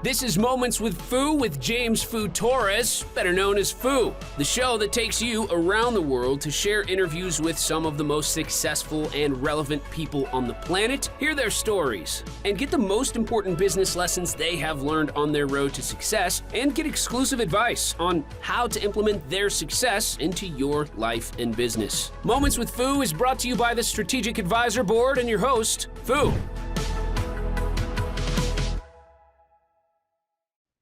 This is Moments with Foo with James Foo Torres, better known as Foo, the show that takes you around the world to share interviews with some of the most successful and relevant people on the planet, hear their stories, and get the most important business lessons they have learned on their road to success, and get exclusive advice on how to implement their success into your life and business. Moments with Foo is brought to you by the Strategic Advisor Board and your host, Foo.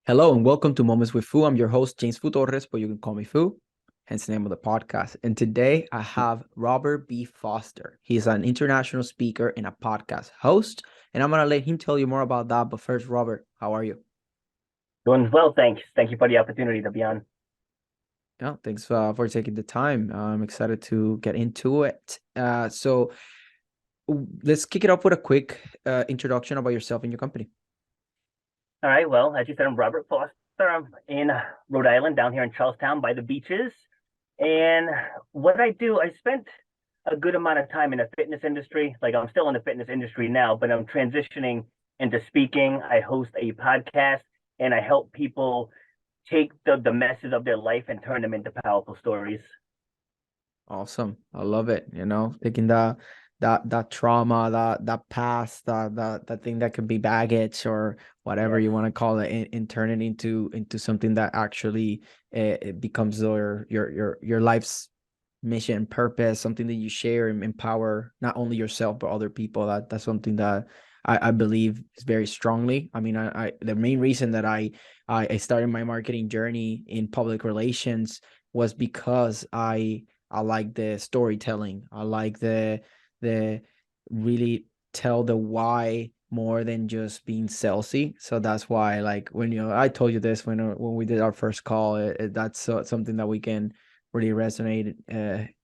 Hello and welcome to Moments with Foo. I'm your host, James Foo Torres, but you can call me Foo, hence the name of the podcast. And today I have Robert B. Foster. He's an international speaker and a podcast host, and I'm going to let him tell you more about that. But first, Robert, how are you? Doing well, thanks. Thank you for the opportunity to be on. Yeah, thanks for taking the time. I'm excited to get into it. So let's kick it off with a quick introduction about yourself and your company. All right, well, as you said, I'm Robert Foster. I'm in Rhode Island, down here in Charlestown by the beaches. And what I do, I spent a good amount of time in the fitness industry. Like, I'm still in the fitness industry now, but I'm transitioning into speaking. I host a podcast, and I help people take the messes of their life and turn them into powerful stories. Awesome. I love it. Taking that trauma, that past, that thing that could be baggage or whatever you want to call it, and turn it into something that actually it becomes your life's mission, purpose, something that you share and empower not only yourself but other people. That's something that I believe is very strongly. I mean, I the main reason that I started my marketing journey in public relations was because I like the storytelling. I like the really tell the why more than just being salesy. So that's why, like, when I told you this when we did our first call, that's something that we can really resonate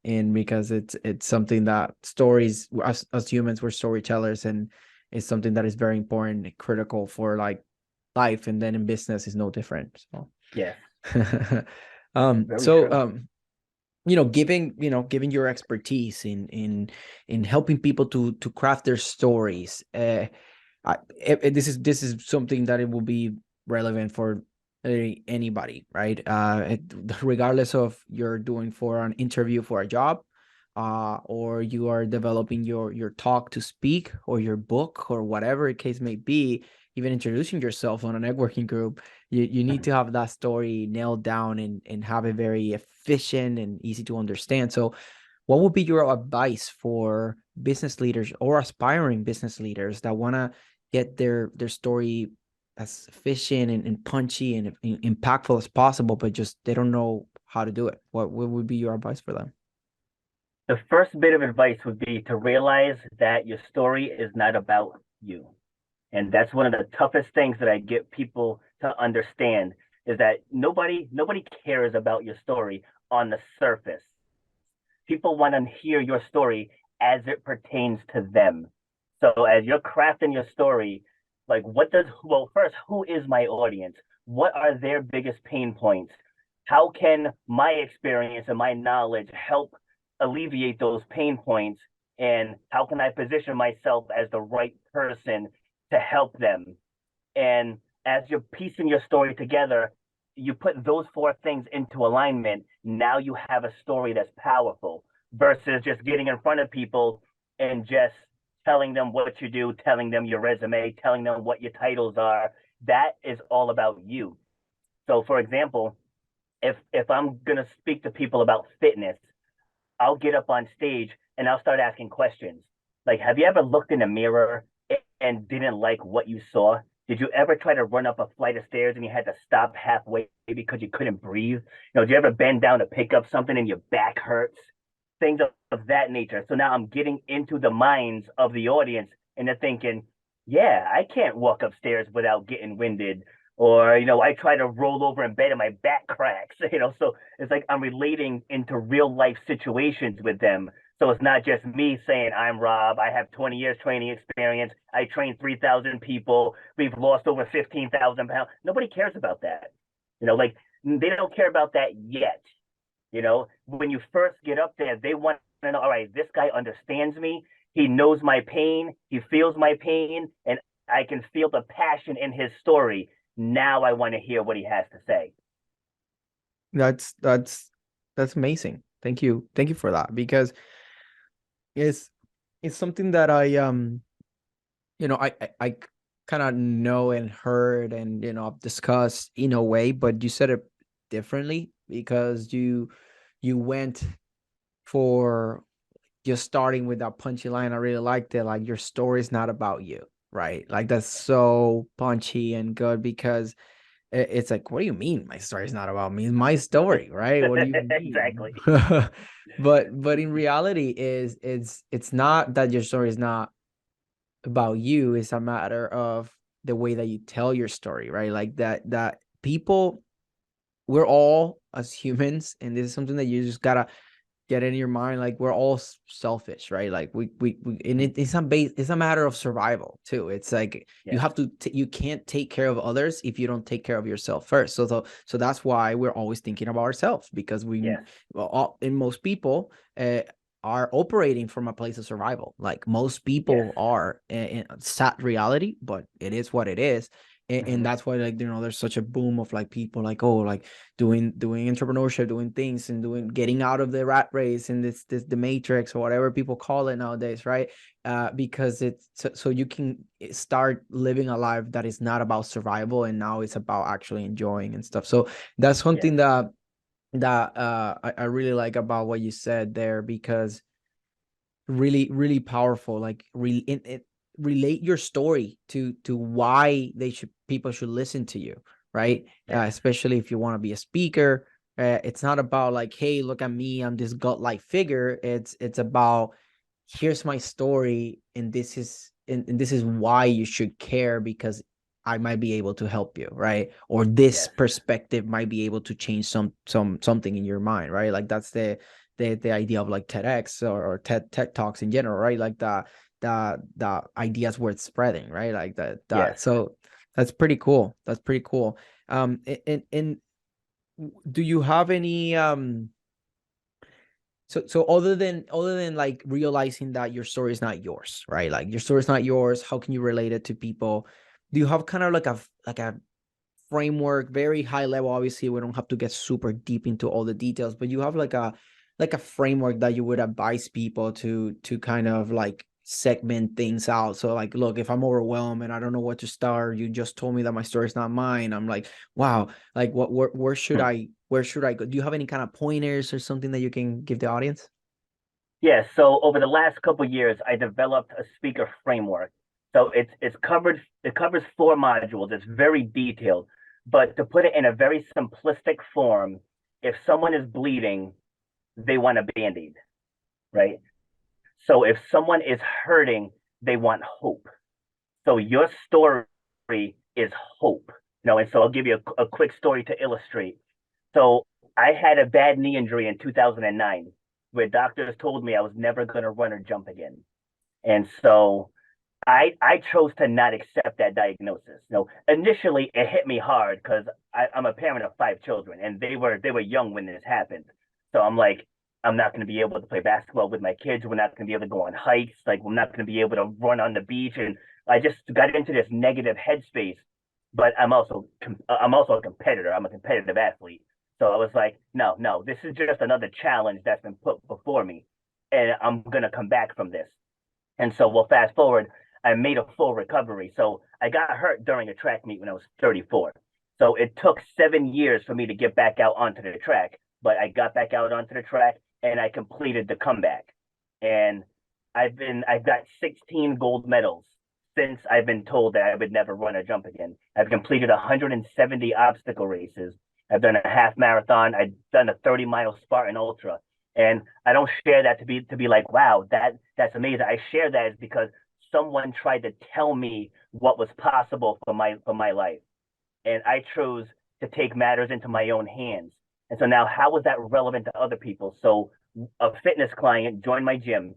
in, because it's something that stories, as humans, we're storytellers, and it's something that is very important and critical for like life, and then in business is no different. So yeah. Giving your expertise in helping people to craft their stories. This is something that it will be relevant for anybody, right? Regardless of you're doing for an interview for a job, or you are developing your talk to speak, or your book, or whatever the case may be. Even introducing yourself on a networking group, you need to have that story nailed down and have it very efficient and easy to understand. So what would be your advice for business leaders or aspiring business leaders that want to get their story as efficient and punchy and impactful as possible, but just they don't know how to do it? What would be your advice for them? The first bit of advice would be to realize that your story is not about you. And that's one of the toughest things that I get people to understand, is that nobody cares about your story on the surface. People want to hear your story as it pertains to them. So as you're crafting your story, like, first, who is my audience? What are their biggest pain points? How can my experience and my knowledge help alleviate those pain points? And how can I position myself as the right person to help them? And as you're piecing your story together, you put those four things into alignment. Now you have a story that's powerful, versus just getting in front of people and just telling them what you do, telling them your resume, telling them what your titles are. That is all about you. So, for example, if I'm going to speak to people about fitness, I'll get up on stage and I'll start asking questions. Like, have you ever looked in a mirror and didn't like what you saw? Did you ever try to run up a flight of stairs and you had to stop halfway because you couldn't breathe? Did you ever bend down to pick up something and your back hurts? Things of that nature. So now I'm getting into the minds of the audience, and they're thinking, yeah, I can't walk upstairs without getting winded. Or, I try to roll over in bed and my back cracks, so it's like I'm relating into real life situations with them. So it's not just me saying, I'm Rob, I have 20 years training experience, I train 3,000 people, we've lost over 15,000 pounds. Nobody cares about that. They don't care about that yet. When you first get up there, they want to know, all right, this guy understands me, he knows my pain, he feels my pain, and I can feel the passion in his story. Now I want to hear what he has to say. That's amazing. Thank you. Thank you for that, because it's something that I kind of know and heard and I've discussed in a way, but you said it differently, because you went for just starting with that punchy line. I really liked it. Like, your story is not about you, right? Like, that's so punchy and good, because it's like, what do you mean my story is not about me? It's my story, right? What do you mean? Exactly. But in reality, it's not that your story is not about you. It's a matter of the way that you tell your story, right? Like, that people, we're all, as humans, and this is something that you just gotta get in your mind, like, we're all selfish, right? Like, we and it's a matter of survival too. It's like, you Yes. have to you can't take care of others if you don't take care of yourself first. So that's why we're always thinking about ourselves, because Yes. in most people are operating from a place of survival. Like, most Yes. people are in sad reality, but it is what it is. And Mhm. that's why, like, there's such a boom of, like, people, like, oh, like, doing entrepreneurship, doing things, and getting out of the rat race, and this the matrix, or whatever people call it nowadays, right? Because it's so you can start living a life that is not about survival, and now it's about actually enjoying and stuff. So that's Yes. something that I really like about what you said there, because really, really powerful. Like, relate your story to why people should listen to you, right? Yes. Especially if you want to be a speaker. It's not about, like, hey, look at me, I'm this godlike figure. It's about, here's my story, and this is why you should care, because I might be able to help you, right? Or this Yes. perspective might be able to change something in your mind, right? Like, that's the idea of, like, TEDx or TED Talks in general, right? Like, the ideas worth spreading, right? Like, that. Yes. So that's pretty cool. That's pretty cool. And do you have any so other than like realizing that your story is not yours, right? Like, your story is not yours, how can you relate it to people? Do you have kind of like a framework, very high level? Obviously, we don't have to get super deep into all the details, but you have like a framework that you would advise people to kind of like segment things out. So, like, look, if I'm overwhelmed and I don't know what to start, you just told me that my story is not mine. I'm like, wow, like, where should I go? Do you have any kind of pointers or something that you can give the audience? Yes. So over the last couple of years, I developed a speaker framework. So it covers 4 modules. It's very detailed, but to put it in a very simplistic form, if someone is bleeding, they want a band-aid, right? So if someone is hurting, they want hope. So your story is hope. And so I'll give you a quick story to illustrate. So I had a bad knee injury in 2009 where doctors told me I was never going to run or jump again. And so I chose to not accept that diagnosis. Initially it hit me hard because I'm a parent of 5 children and they were young when this happened. So I'm like, I'm not going to be able to play basketball with my kids. We're not going to be able to go on hikes. Like, we're not going to be able to run on the beach. And I just got into this negative headspace. But I'm also a competitor. I'm a competitive athlete. So I was like, no, no, this is just another challenge that's been put before me, and I'm gonna come back from this. And so, well, fast forward, I made a full recovery. So I got hurt during a track meet when I was 34. So it took 7 years for me to get back out onto the track, but I got back out onto the track and I completed the comeback. And I've got 16 gold medals since I've been told that I would never run or jump again. I've completed 170 obstacle races. I've done a half marathon. I've done a 30-mile Spartan Ultra. And I don't share that to be like, wow, that's amazing. I share that is because someone tried to tell me what was possible for my life, and I chose to take matters into my own hands. And so now, how is that relevant to other people? So a fitness client joined my gym,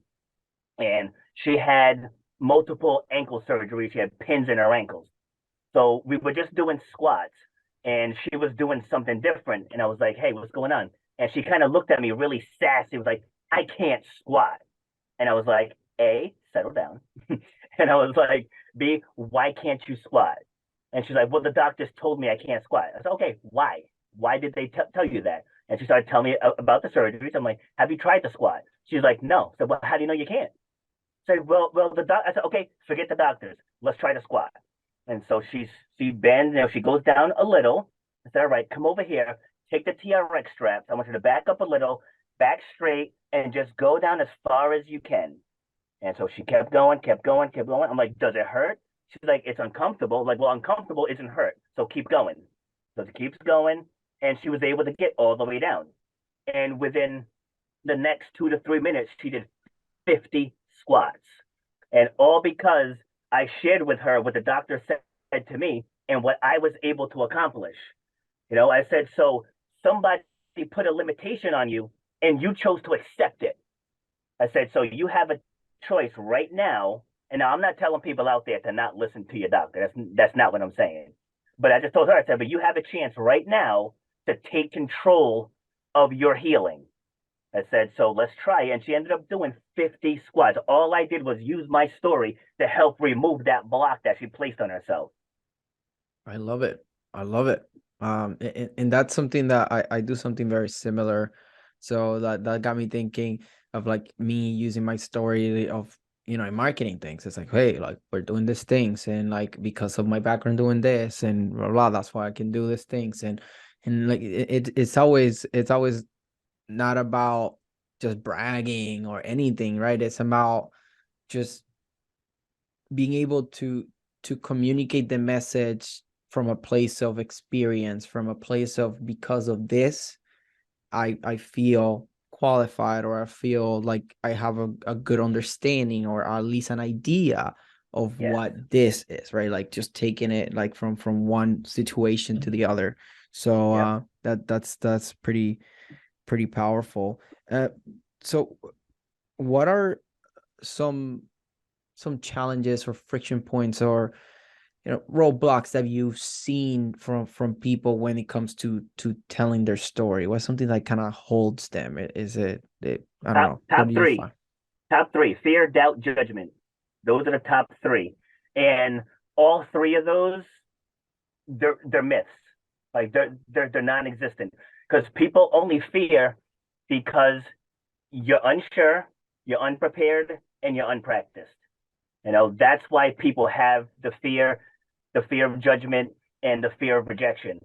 and she had multiple ankle surgeries. She had pins in her ankles. So we were just doing squats and she was doing something different. And I was like, hey, what's going on? And she kind of looked at me really sassy. Was like, I can't squat. And I was like, A, settle down. And I was like, B, why can't you squat? And she's like, well, the doctors told me I can't squat. I said, okay, why? Why did they tell you that? And she started telling me about the surgery. So I'm like, have you tried to squat? She's like, no. So, well, how do you know you can't? I said, well, I said, okay, forget the doctors. Let's try to squat. And so she bends, she goes down a little. I said, all right, come over here, take the TRX straps. I want you to back up a little, back straight, and just go down as far as you can. And so she kept going, kept going, kept going. I'm like, does it hurt? She's like, it's uncomfortable. Like, well, uncomfortable isn't hurt. So keep going. So she keeps going, and she was able to get all the way down. And within the next 2 to 3 minutes, she did 50 squats. And all because I shared with her what the doctor said to me and what I was able to accomplish. I said, so somebody put a limitation on you and you chose to accept it. I said, so you have a choice right now. And now I'm not telling people out there to not listen to your doctor. That's not what I'm saying. But I just told her, I said, but you have a chance right now to take control of your healing. I said, so let's try. And she ended up doing 50 squats. All I did was use my story to help remove that block that she placed on herself. I love it. I love it. And that's something that I do something very similar. So that got me thinking of like me using my story of, in marketing things. It's like, hey, like we're doing these things, and like because of my background doing this and blah, blah, that's why I can do these things. And like it's always not about just bragging or anything, right? It's about just being able to communicate the message from a place of experience, from a place of, because of this, I feel qualified, or I feel like I have a good understanding, or at least an idea of what this is, right? Like just taking it like from one situation to the other. So that's pretty powerful. So what are some challenges or friction points, or roadblocks that you've seen from people when it comes to telling their story? What's something that kind of holds them? Is it I don't know. What do you find? Top three: fear, doubt, judgment. Those are the top three, and all three of those, they're myths. Like they're non-existent, because people only fear because you're unsure, you're unprepared, and you're unpracticed. That's why people have the fear of judgment and the fear of rejection.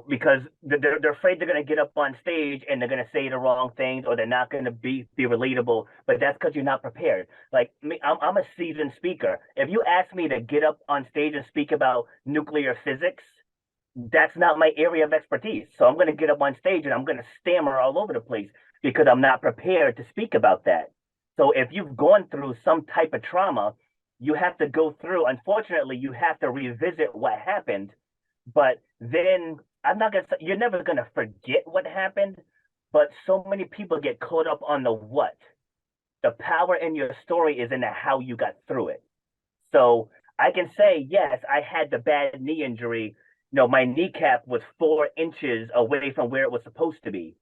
Because they're afraid they're going to get up on stage and they're going to say the wrong things, or they're not going to be relatable. But that's because you're not prepared. Like me, I'm a seasoned speaker. If you ask me to get up on stage and speak about nuclear physics, that's not my area of expertise. So I'm going to get up on stage and I'm going to stammer all over the place because I'm not prepared to speak about that. So if you've gone through some type of trauma, you have to go through, unfortunately, you have to revisit what happened. But then you're never going to forget what happened. But so many people get caught up on the what. The power in your story is in the how you got through it. So I can say, yes, I had the bad knee injury. My kneecap was 4 inches away from where it was supposed to be.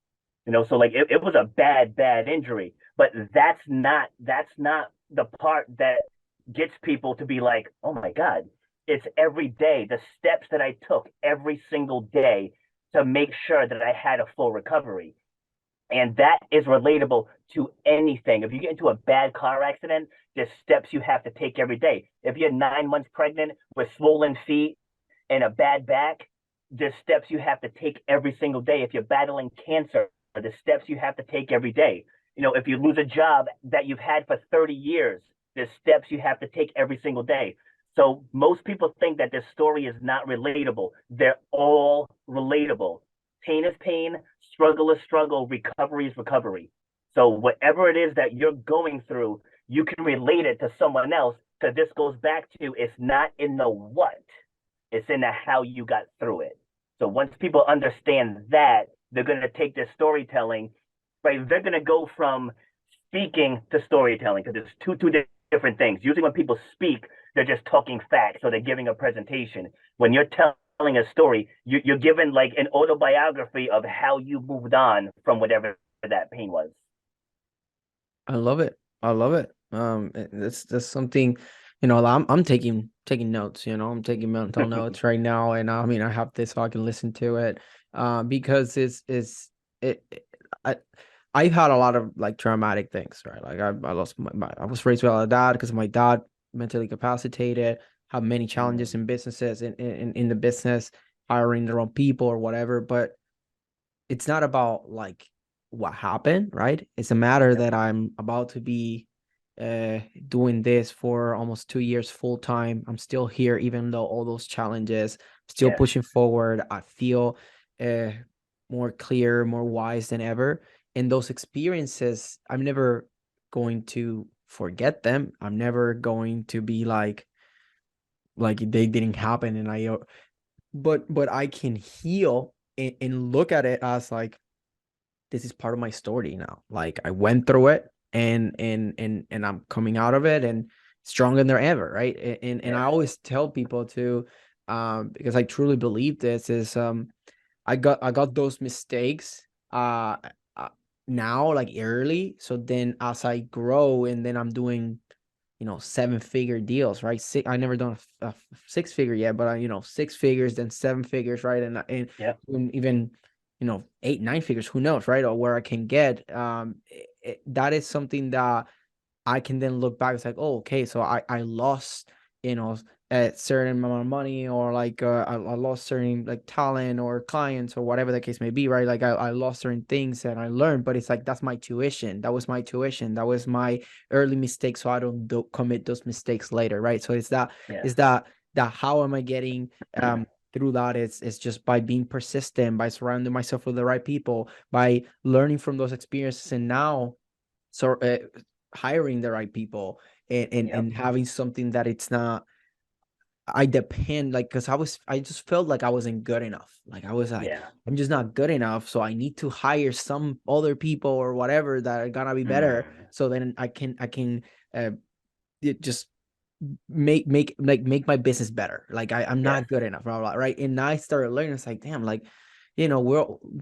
So like it was a bad injury. But that's not the part that gets people to be like, oh my God, it's every day, the steps that I took every single day to make sure that I had a full recovery. And that is relatable to anything. If you get into a bad car accident, there's steps you have to take every day. If you're 9 months pregnant with swollen feet and a bad back, there's steps you have to take every single day. If you're battling cancer, the steps you have to take every day. If you lose a job that you've had for 30 years, there's steps you have to take every single day. So most people think that this story is not relatable. They're all relatable. Pain is pain, struggle is struggle, recovery is recovery. So whatever it is that you're going through, you can relate it to someone else, because this goes back to, it's not in the what, it's in the how you got through it. So once people understand that, they're going to take their storytelling, right? They're going to go from speaking to storytelling, because it's two different things. Usually when people speak, they're just talking facts, or they're giving a presentation. When you're telling a story, you're given like an autobiography of how you moved on from whatever that pain was. I love it. I love it. That's something I'm taking notes, I'm taking mental notes right now. And I mean, I have this so I can listen to it. Because it, it- I, I've had a lot of like traumatic things, right? Like I lost I was raised without a dad because my dad mentally capacitated, have many challenges in businesses, in the business, hiring the wrong people or whatever. But it's not about like what happened, right? It's a matter Yep. that I'm about to be doing this for almost 2 years full time. I'm still here, even though all those challenges, still Yes. pushing forward. I feel uh, more clear, more wise than ever. And those experiences, I'm never going to forget them. I'm never going to be like they didn't happen. And but I can heal and look at it as like this is part of my story now. Like I went through it and I'm coming out of it and stronger than ever, right? And I Yes. always tell people to because I truly believe this is I got those mistakes uh now like early. So then as I grow and then I'm doing 7-figure deals, right? I never done a 6-figure yet, but I, 6 figures, then 7 figures, right? Yep. And even 8, 9 figures, who knows, right? Or where I can get. That is something that I can then look back. It's like, oh, okay, so I lost, you know, a certain amount of money, or like I lost certain like talent or clients or whatever the case may be, right? Like I lost certain things and I learned, but it's like that's my tuition. That was my tuition. That was my early mistake, so I don't commit those mistakes later, right? So it's that Yes. is that how am I getting through that? It's just by being persistent, by surrounding myself with the right people, by learning from those experiences, and now so hiring the right people Yep. and having something that it's not I depend like because I just felt like I wasn't good enough. Like I was like, Yeah. I'm just not good enough. So I need to hire some other people or whatever that are gonna be better. So then I can uh just make my business better. Like I'm Yes. not good enough, blah, blah, right? And I started learning. It's like, damn, like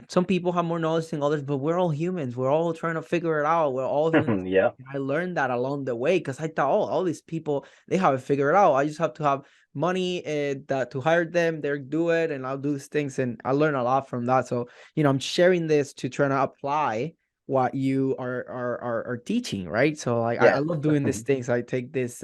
some people have more knowledge than others, but we're all humans. We're all trying to figure it out. We're all doing the same. Yep. And I learned that along the way because I thought, oh, all these people they have it figured out. I just have to have money that to hire them. They'll do it, and I'll do these things. And I learned a lot from that. So I'm sharing this to try to apply what you are teaching, right? So like I Yes. love doing these things. I take this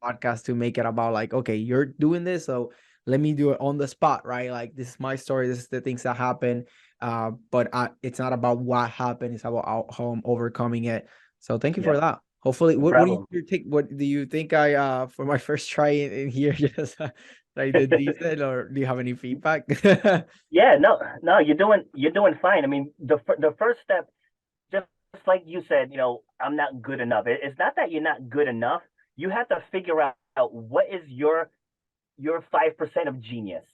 podcast to make it about like, okay, you're doing this, so let me do it on the spot, right? Like this is my story, this is the things that happen. But it's not about what happened, it's about how I'm overcoming it. So thank you for Yep. that. Hopefully, No what do problem. you think? What do you think I for my first try in here just that I did decent, or do you have any feedback? Yeah. No. No. You're doing fine. I mean, the first step, just like you said, I'm not good enough. It's not that you're not good enough. You have to figure out what is your 5% of genius.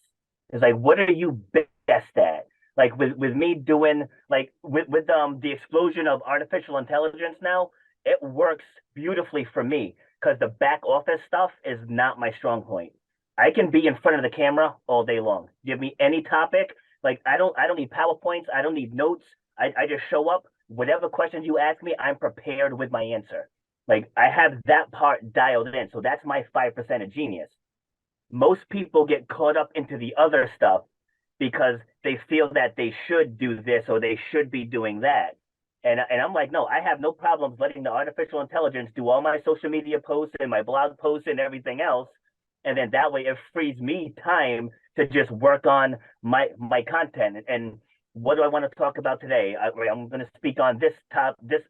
It's like, what are you best at? Like with me doing like with the explosion of artificial intelligence now, it works beautifully for me because the back office stuff is not my strong point. I can be in front of the camera all day long. Give me any topic. Like I don't need PowerPoints. I don't need notes. I just show up. Whatever questions you ask me, I'm prepared with my answer. Like I have that part dialed in. So that's my 5% of genius. Most people get caught up into the other stuff because they feel that they should do this or they should be doing that. And I'm like, no, I have no problems letting the artificial intelligence do all my social media posts and my blog posts and everything else. And then that way it frees me time to just work on my content. And what do I want to talk about today? I'm going to speak on this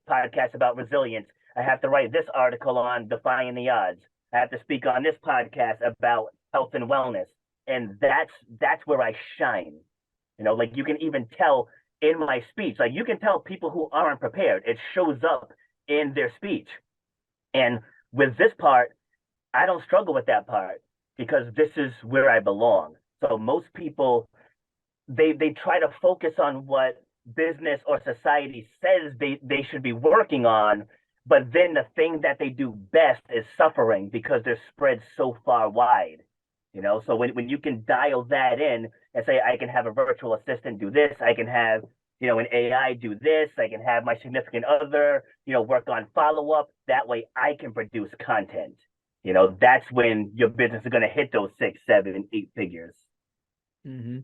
podcast about resilience. I have to write this article on defying the odds. I have to speak on this podcast about health and wellness. And that's where I shine. Like you can even tell in my speech, like you can tell people who aren't prepared. It shows up in their speech. And with this part, I don't struggle with that part because this is where I belong. So most people they try to focus on what business or society says they should be working on, but then the thing that they do best is suffering because they're spread so far wide. So when you can dial that in and say, I can have a virtual assistant do this, I can have, an AI do this, I can have my significant other, work on follow up. That way I can produce content. that's when your business is going to hit those 6, 7, 8 figures. Mm-hmm.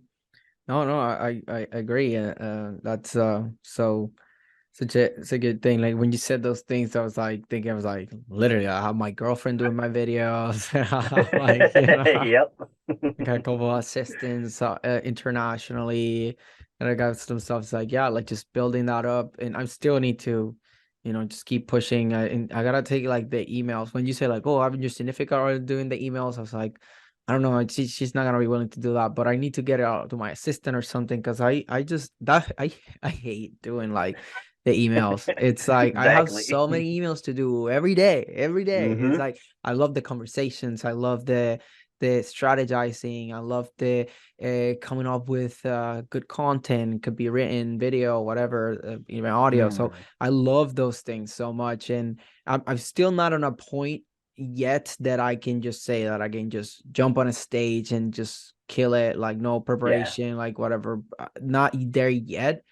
No, I agree. That's so such a good thing. Like when you said those things, I was like thinking, I was like, literally, I have my girlfriend doing my videos. I have like, Yep. I got a couple of assistants internationally, and I got some stuff. It's like, yeah, like just building that up, and I still need to, just keep pushing. And I gotta take like the emails. When you say like, oh, having your significant other doing the emails, I was like, I don't know, she's not gonna be willing to do that, but I need to get it out to my assistant or something because I just that I hate doing like the emails. It's like I have Exactly. so many emails to do every day. Every day. It's Hmm. like I love the conversations. I love the strategizing. I love the coming up with good content. It could be written, video, whatever, even audio. So Mm. I love those things so much, and I'm still not on a point yet that I can just say that I can just jump on a stage and just kill it, like no Yeah. preparation, like whatever. Not there yet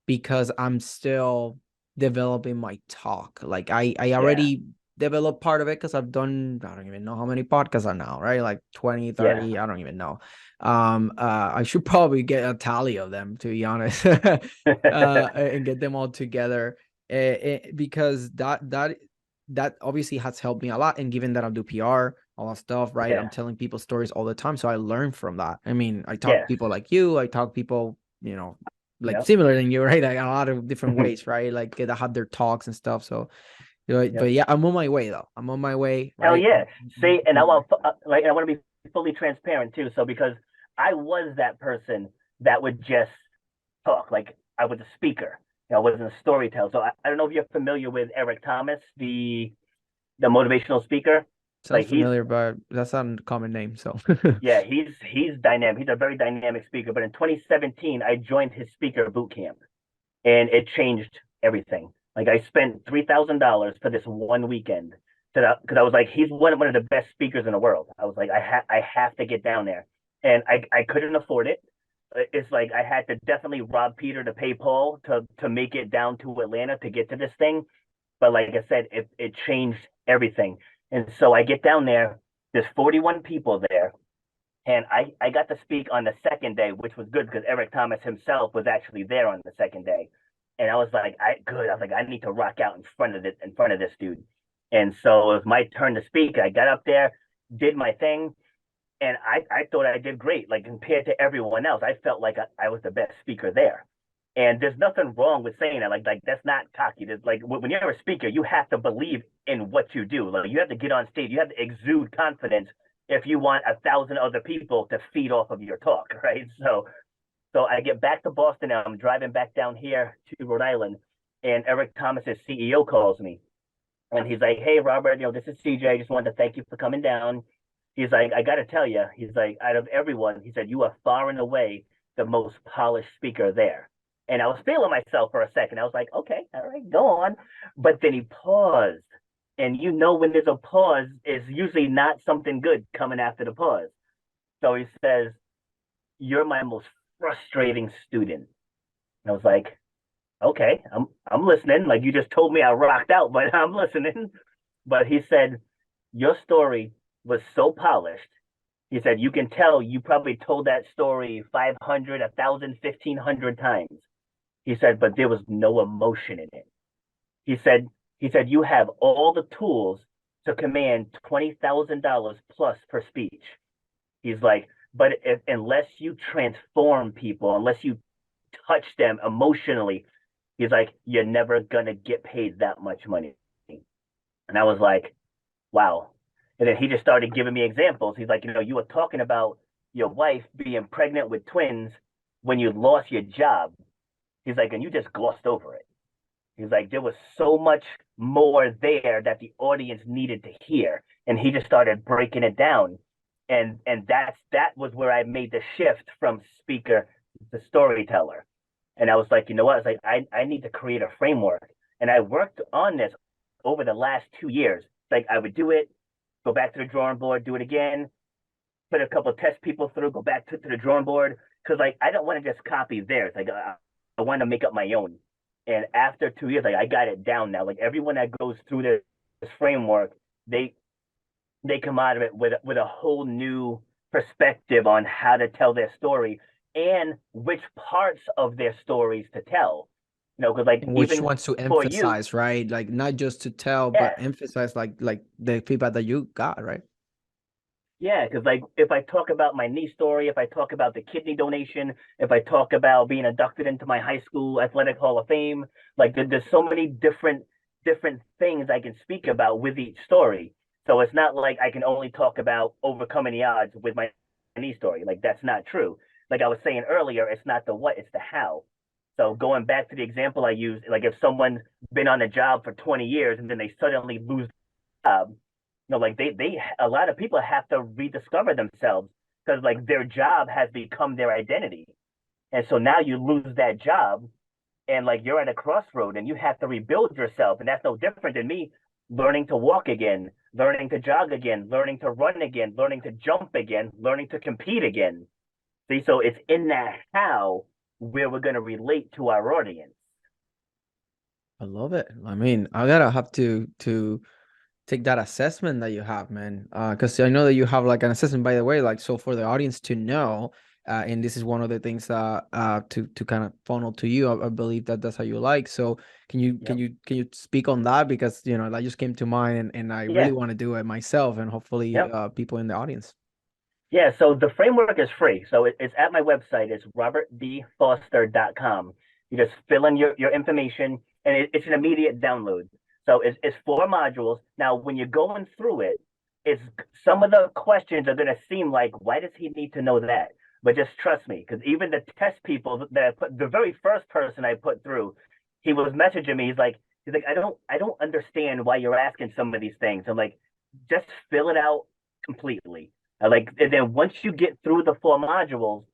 because I'm still developing my talk. Like I Yeah. already developed part of it because I've done, I don't even know how many podcasts are now, right? Like 20, Yeah. 30, I don't even know. I should probably get a tally of them, to be honest, and get them all together. Because that obviously has helped me a lot. And given that I do PR, all that stuff, right? I'm Yeah. telling people stories all the time. So I learn from that. I mean, I talk to Yes. people like you, I talk to people, like Yep. similar than you, right? Like a lot of different ways, right? Like that have their talks and stuff. So, Yep. but yeah, I'm on my way though. I'm on my way, Hell right? yeah. See, and I On my- want like I want to be fully transparent too. So because I was that person that would just talk, like I was a speaker. I wasn't a storyteller. So I don't know if you're familiar with Eric Thomas, the motivational speaker. Sounds Like he's familiar, but that's not a common name. So, yeah, he's dynamic. He's a very dynamic speaker. But in 2017, I joined his speaker boot camp, and it changed everything. Like I spent $3,000 for this one weekend because I was like, he's one of the best speakers in the world. I was like, I have to get down there, and I couldn't afford it. It's like I had to definitely rob Peter to pay Paul to make it down to Atlanta to get to this thing. But like I said, it changed everything. And so I get down there. There's 41 people there, and I got to speak on the second day, which was good because Eric Thomas himself was actually there on the second day. And I was like, I was like, I need to rock out in front of this dude. And so it was my turn to speak. I got up there, did my thing, and I thought I did great. Like compared to everyone else, I felt like I was the best speaker there. And there's nothing wrong with saying that. Like that's not cocky. There's like when you're a speaker, you have to believe in what you do. Like you have to get on stage. You have to exude confidence if you want 1,000 other people to feed off of your talk, right? So I get back to Boston and I'm driving back down here to Rhode Island, and Eric Thomas's CEO calls me, and he's like, "Hey, Robert, this is CJ. I just wanted to thank you for coming down." He's like, "I got to tell you," he's like, "out of everyone," he said, "you are far and away the most polished speaker there." And I was feeling myself for a second. I was like, "Okay, all right, go on." But then he paused, and when there's a pause, it's usually not something good coming after the pause. So he says, "You're my most frustrating student." And I was like, "Okay, I'm listening. Like you just told me I rocked out, but I'm listening." But he said, "Your story was so polished." He said, "You can tell you probably told that story 500, 1,000, 1,500 times." He said, "But there was no emotion in it." He said, "You have all the tools to command $20,000 plus per speech." He's like, "But unless you transform people, unless you touch them emotionally," he's like, "you're never gonna get paid that much money." And I was like, wow. And then he just started giving me examples. He's like, you were talking about your wife being pregnant with twins when you lost your job. He's like, and you just glossed over it. He's like, there was so much more there that the audience needed to hear. And he just started breaking it down. And that was where I made the shift from speaker to storyteller. And I was like, you know what? I was like, I need to create a framework. And I worked on this over the last 2 years. Like I would do it, go back to the drawing board, do it again, put a couple of test people through, go back to the drawing board. Cause like I don't want to just copy theirs. Like I want to make up my own. And after 2 years, like I got it down now. Like everyone that goes through this framework, they they come out of it with a whole new perspective on how to tell their story and which parts of their stories to tell. You know, because like And which even ones to for you, emphasize, right? Like not just to tell, but yes, emphasize like the feedback that you got, right? yeah, because like if I talk about my knee story, if I talk about the kidney donation, if I talk about being inducted into my high school athletic hall of fame, like there's so many different things I can speak about with each story. So it's not like I can only talk about overcoming the odds with my knee story. Like that's not true. Like I was saying earlier, it's not the what, it's the how. So going back to the example I used, like if someone's been on a job for 20 years and then they suddenly lose the job, know, like they a lot of people have to rediscover themselves because like their job has become their identity. And so now you lose that job and like you're at a crossroad and you have to rebuild yourself. And that's no different than me learning to walk again, learning to jog again, learning to run again, learning to jump again, learning to compete again. See, so it's in that how where we're going to relate to our audience. I love it. I mean, I gotta have to take that assessment that you have, man. Because I know that you have like an assessment, by the way, like so for the audience to know, and this is one of the things that to kind of funnel to you. I believe that that's how you like. So Yep. can you speak on that because you know that just came to mind, and I really Yeah. want to do it myself, and hopefully Yep. people in the audience. Yeah, so the framework is free. So it's at my website. It's robertdfoster.com. You just fill in your information and it's an immediate download. So it's 4 modules. Now, when you're going through it, it's some of the questions are going to seem like, why does he need to know that? But just trust me, because even the test people that I put, the very first person I put through, he was messaging me. He's like, I don't understand why you're asking some of these things. I'm like, just fill it out completely. Like, and then once you get through the 4 modules,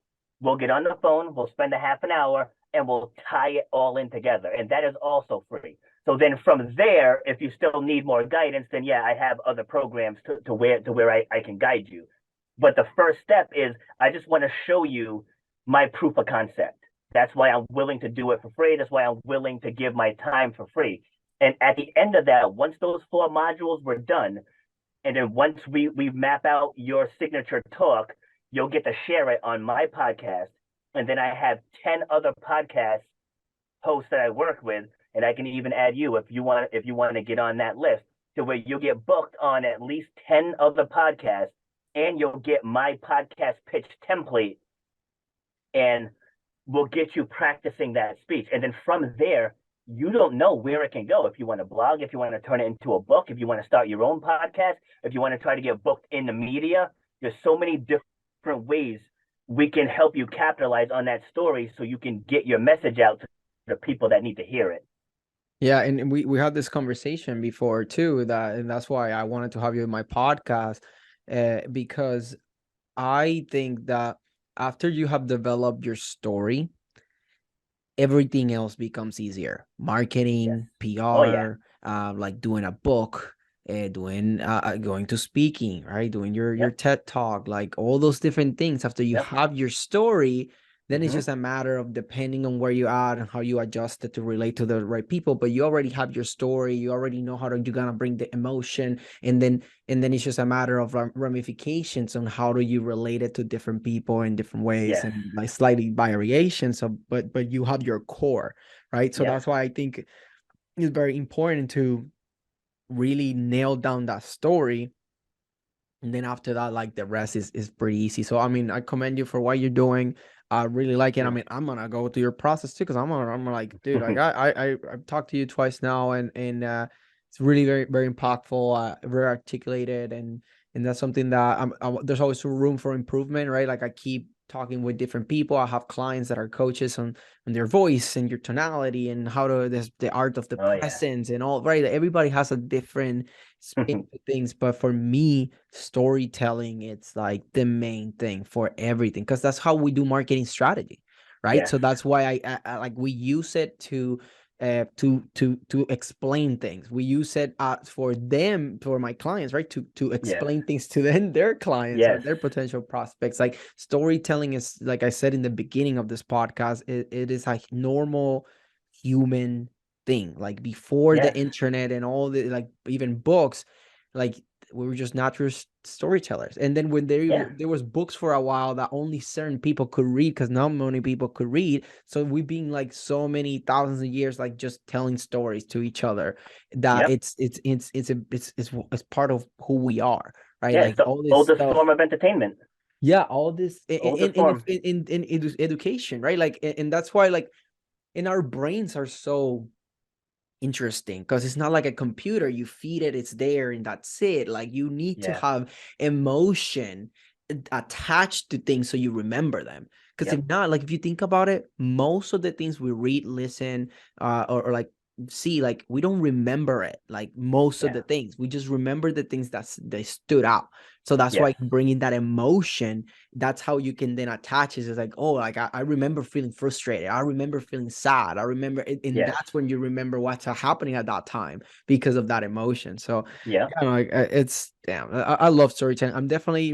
we'll get on the phone, we'll spend a half an hour, and we'll tie it all in together. And that is also free. So then from there, if you still need more guidance, then yeah, I have other programs to where I can guide you. But the first step is I just want to show you my proof of concept. That's why I'm willing to do it for free. That's why I'm willing to give my time for free. And at the end of that, once those 4 modules were done, and then once we map out your signature talk, you'll get to share it on my podcast. And then I have 10 other podcast hosts that I work with, and I can even add you if you want to get on that list to where you'll get booked on at least 10 other podcasts and you'll get my podcast pitch template and we'll get you practicing that speech. And then from there, you don't know where it can go. If you want to blog, if you want to turn it into a book, if you want to start your own podcast, if you want to try to get booked in the media, there's so many different ways we can help you capitalize on that story so you can get your message out to the people that need to hear it. Yeah, and we had this conversation before too, and that's why I wanted to have you in my podcast, because I think that after you have developed your story, everything else becomes easier. Yes. Marketing, Oh yeah. PR, like doing a book, doing going to speaking, right? Doing your Yep. TED talk, like all those different things. After you Yep. have your story, then it's Mm-hmm. just a matter of depending on where you are and how you adjust it to relate to the right people. But you already have your story. You already know how to you're gonna bring the emotion, and then it's just a matter of ramifications on how do you relate it to different people in different ways Yes. and like slightly variations of but you have your core, right? So Yes. that's why I think it's very important to really nail down that story, and then after that, like the rest is pretty easy. So I mean, I commend you for what you're doing. I really like it. I mean, I'm gonna go through your process too, because I'm like, dude, like I've talked to you twice now, and it's really very impactful, very articulated, and that's something that there's always room for improvement, right? Like I keep talking with different people. I have clients that are coaches on their voice and your tonality and how to this the art of the Oh yeah. presence and all, right? Everybody has a different spin to things, but for me, storytelling, it's like the main thing for everything, because that's how we do marketing strategy, right? Yes. So that's why I like we use it to explain things. We use it for them, for my clients, right? To Yes. explain things to then their clients or Yes. their potential prospects. Like storytelling is, like I said in the beginning of this podcast, it is a normal human thing. Like before the Yes. internet and all the like even books, like we were just natural storytellers. And then when there was books for a while that only certain people could read, because not many people could read, so we've been like so many thousands of years like just telling stories to each other, that Yep. it's part of who we are, right? Yeah, Like it's the all this oldest stuff. form of entertainment. Yeah, all this Oldest form. in education, right? Like, and that's why, like, and our brains are so interesting, because it's not like a computer. You feed it, it's there, and that's it. Like, you need to Yeah. have emotion attached to things so you remember them. Because Yep. if not, like, if you think about it, most of the things we read, listen, or like see, like, we don't remember it. Like, most of Yeah. the things, we just remember the things they stood out. So that's Yes. why bringing that emotion, that's how you can then attach it. It's like, oh, like, I remember feeling frustrated, I remember feeling sad, I remember it, and Yes. that's when you remember what's happening at that time because of that emotion. So Yeah. yeah, like, it's damn, I love storytelling. I'm definitely,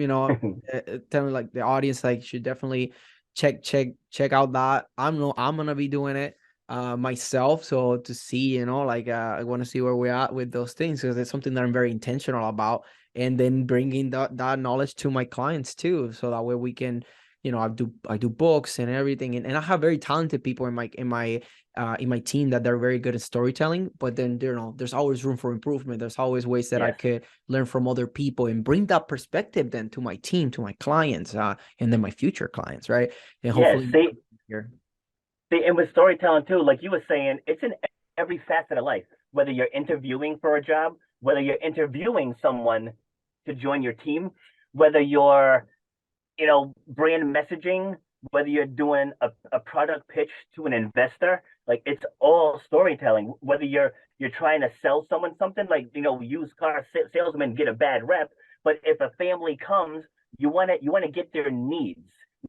telling like the audience, like, should definitely check out that. I'm gonna be doing it myself, so to see, like, I want to see where we're at with those things, because it's something that I'm very intentional about, and then bringing that knowledge to my clients too, so that way we can, I do books and everything, and I have very talented people in my team that they're very good at storytelling, but then, there's always room for improvement. There's always ways that I Yes. could learn from other people and bring that perspective then to my team, to my clients, and then my future clients, right? And Yes. hopefully here. And with storytelling too, like you were saying, it's in every facet of life. Whether you're interviewing for a job, whether you're interviewing someone to join your team, whether you're, brand messaging, whether you're doing a product pitch to an investor, like it's all storytelling. Whether you're trying to sell someone something, like, used car salesmen get a bad rep, but if a family comes, you want to get their needs.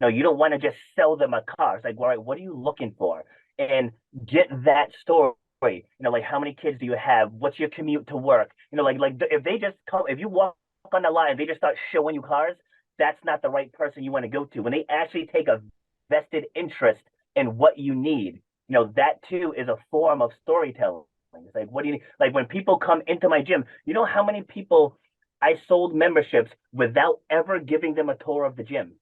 You don't want to just sell them a car. It's like, all right, what are you looking for? And get that story. Like, how many kids do you have? What's your commute to work? Like if they just come, if you walk on the line, they just start showing you cars, that's not the right person you want to go to. When they actually take a vested interest in what you need, that too is a form of storytelling. It's like, what do you need? Like, when people come into my gym, you know how many people I sold memberships without ever giving them a tour of the gym?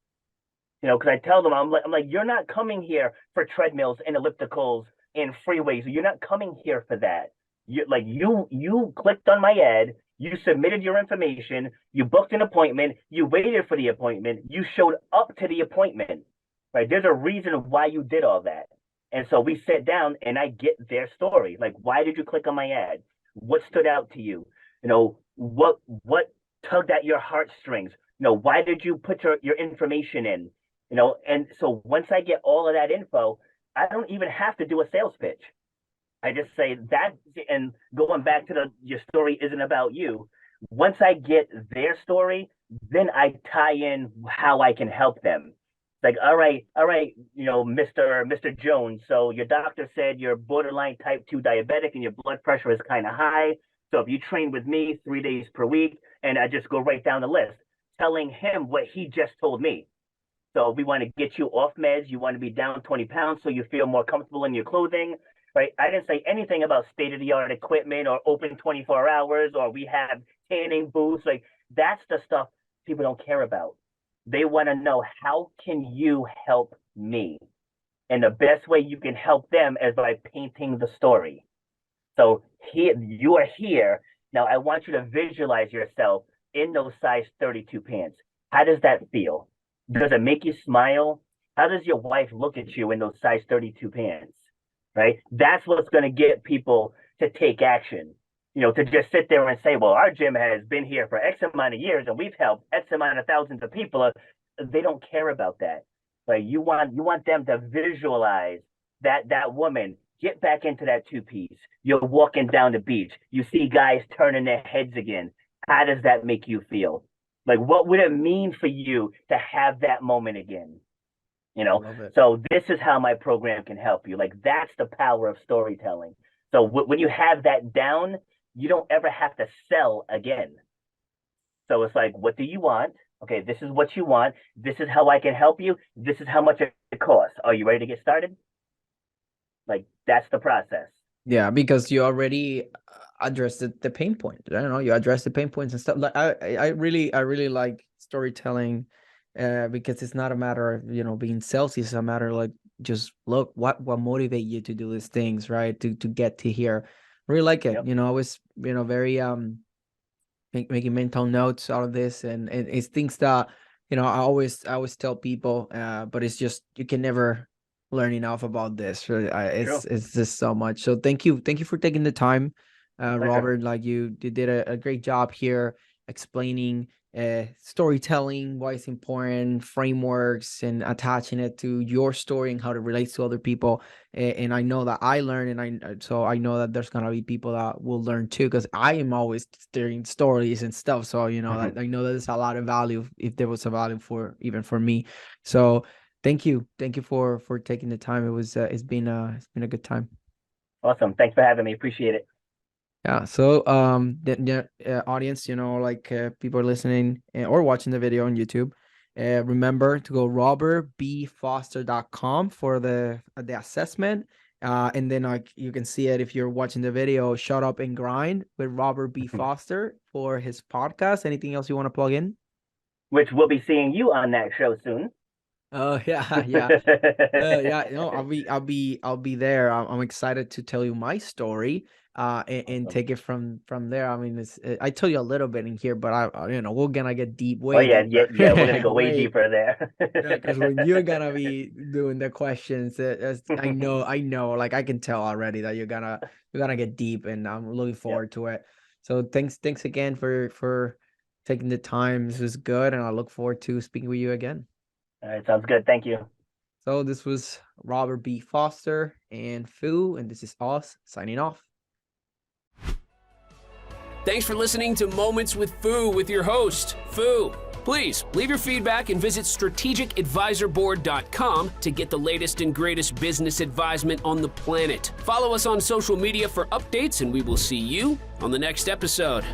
Because I tell them, I'm like, you're not coming here for treadmills and ellipticals and freeways. You're not coming here for that. You clicked on my ad, you submitted your information, you booked an appointment, you waited for the appointment, you showed up to the appointment, right? There's a reason why you did all that. And so we sit down and I get their story. Like, why did you click on my ad? What stood out to you? What tugged at your heartstrings? Why did you put your information in? And so once I get all of that info, I don't even have to do a sales pitch. I just say that, and going back to your story isn't about you. Once I get their story, then I tie in how I can help them. Like, all right, Mr. Jones. So your doctor said you're borderline type 2 diabetic and your blood pressure is kind of high. So if you train with me 3 days per week, and I just go right down the list, telling him what he just told me. So we want to get you off meds. You want to be down 20 pounds so you feel more comfortable in your clothing, right? I didn't say anything about state-of-the-art equipment or open 24 hours or we have tanning booths. Like, that's the stuff people don't care about. They want to know, how can you help me? And the best way you can help them is by painting the story. So here, you are here. Now I want you to visualize yourself in those size 32 pants. How does that feel? Does it make you smile? How does your wife look at you in those size 32 pants? Right? That's what's going to get people to take action. To just sit there and say, well, our gym has been here for X amount of years and we've helped X amount of thousands of people. They don't care about that. Right? You want them to visualize that woman get back into that two-piece. You're walking down the beach. You see guys turning their heads again. How does that make you feel? Like, what would it mean for you to have that moment again? Love it. So this is how my program can help you. Like, that's the power of storytelling. So when you have that down, you don't ever have to sell again. So it's like, what do you want? Okay, this is what you want. This is how I can help you. This is how much it costs. Are you ready to get started? Like, that's the process. Yeah, because you already address the pain point. I don't know, you address the pain points and stuff. Like I really like storytelling, because it's not a matter of, you know, being salesy. It's a matter of like, just look what motivate you to do these things, right? To get to here. I really like it. Yep. You know, I was, you know, very making mental notes out of this, and it's things that, you know, I always tell people, but it's just, you can never learn enough about this. Really, it's just so much. So thank you for taking the time, Robert. Like you did a great job here explaining storytelling, why it's important, frameworks, and attaching it to your story and how it relates to other people. And I know that I learned, and so I know that there's gonna be people that will learn too, because I am always steering stories and stuff. So you know, I know that there's a lot of value, if there was a value for even for me. So thank you for taking the time. It was it's been a good time. Awesome. Thanks for having me. Appreciate it. Yeah. So, the audience, you know, like people are listening or watching the video on YouTube, remember to go robertbfoster.com for the assessment. And then like you can see it if you're watching the video. Shut Up and Grind with Robert B. Foster for his podcast. Anything else you want to plug in? Which we'll be seeing you on that show soon. Oh yeah, yeah. No, I'll be there. I'm excited to tell you my story, and take it from there. I mean, I told you a little bit in here, but you know, we're gonna get deep. Way yeah, deeper. we're gonna go way deeper there. Because when you're gonna be doing the questions, I know, like I can tell already that you're gonna get deep, and I'm looking forward to it. So thanks again for taking the time. This was good, and I look forward to speaking with you again. All right, sounds good. Thank you. So this was Robert B. Foster and Fu, and this is us signing off. Thanks for listening to Moments with Fu with your host, Fu. Please leave your feedback and visit strategicadvisorboard.com to get the latest and greatest business advisement on the planet. Follow us on social media for updates, and we will see you on the next episode.